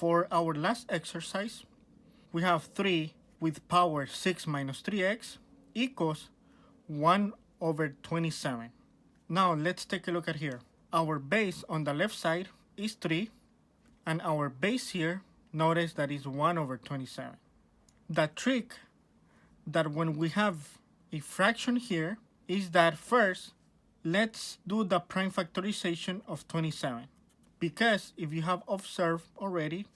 For our last exercise, we have 3 with power 6 minus 3x equals 1 over 27. Now let's take a look at here. Our base on the left side is 3, and our base here, notice that is 1 over 27. The trick that when we have a fraction here is that first, let's do the prime factorization of 27. Because if you have observed already,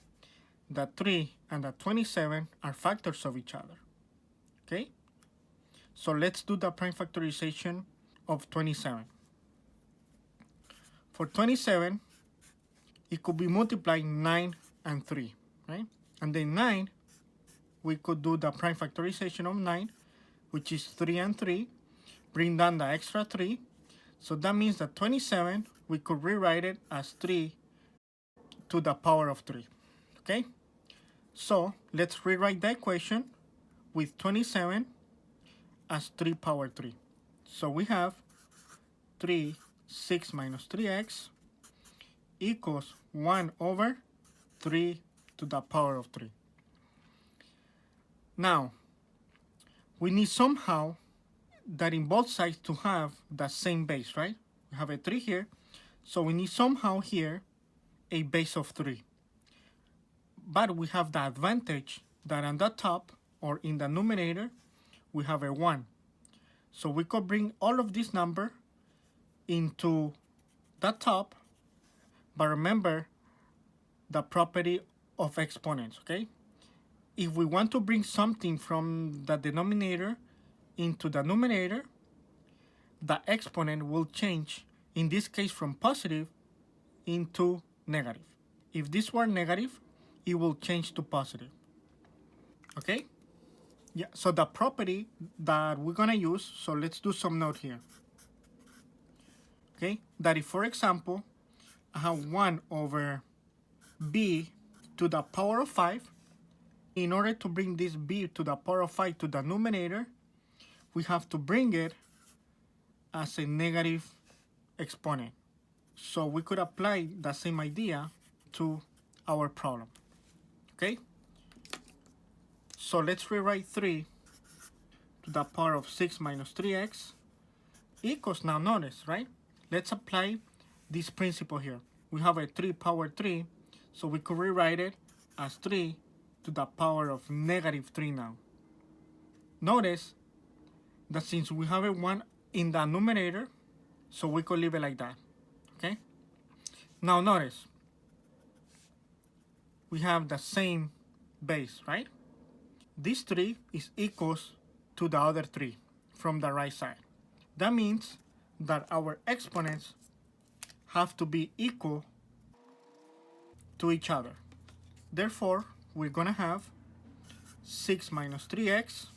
the 3 and the 27 are factors of each other. Okay? So let's do the prime factorization of 27. For 27, it could be multiplied 9 and 3, right? And then 9, we could do the prime factorization of 9, which is 3 and 3, bring down the extra 3. So that means that 27, we could rewrite it as 3 to the power of 3, okay? So let's rewrite the equation with 27 as 3 power 3. So we have 6 minus 3x equals 1 over 3 to the power of 3. Now, we need somehow that in both sides to have the same base, right? We have a 3 here, so we need somehow here a base of 3. But we have the advantage that on the top, or in the numerator, we have a 1. So we could bring all of this number into the top, but remember the property of exponents, okay? If we want to bring something from the denominator into the numerator, the exponent will change, in this case from positive into negative. If this were negative, it will change to positive, okay? Yeah, so the property that we're gonna use, so let's do some note here. Okay, that if, for example, I have 1 over b to the power of 5, in order to bring this b to the power of 5 to the numerator, we have to bring it as a negative exponent. So we could apply the same idea to our problem, okay? So let's rewrite 3 to the power of 6 minus 3x equals, now notice, right? Let's apply this principle here. We have a 3 power 3, so we could rewrite it as 3 to the power of negative 3 now. Notice that since we have a 1 in the numerator, so we could leave it like that, okay? Now notice, we have the same base, right? This 3 is equals to the other 3 from the right side. That means that our exponents have to be equal to each other. Therefore, we're gonna have 6 minus 3x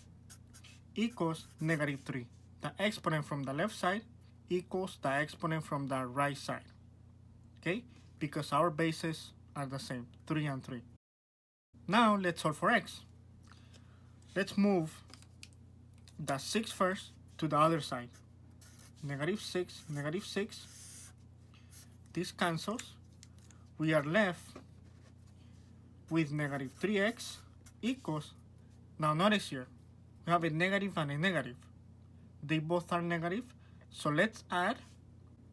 equals negative 3. The exponent from the left side equals the exponent from the right side, okay? Because our bases are the same, 3 and 3. Now let's solve for x. Let's move the 6 first to the other side. Negative 6, negative 6. This cancels. We are left with negative 3x equals, now notice here, we have a negative and a negative. They both are negative, so let's add.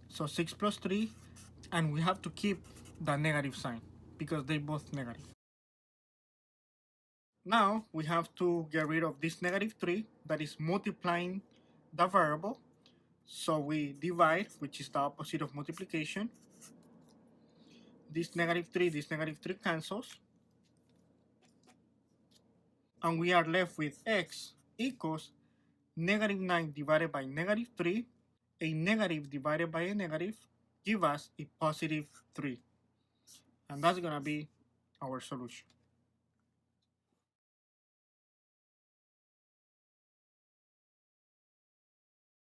So 6 plus 3, and we have to keep the negative sign because they both negative. Now we have to get rid of this negative 3 that is multiplying the variable. So we divide, which is the opposite of multiplication. This negative 3 cancels. And we are left with x equals negative 9 divided by negative 3. A negative divided by a negative give us a positive 3. And that's going to be our solution.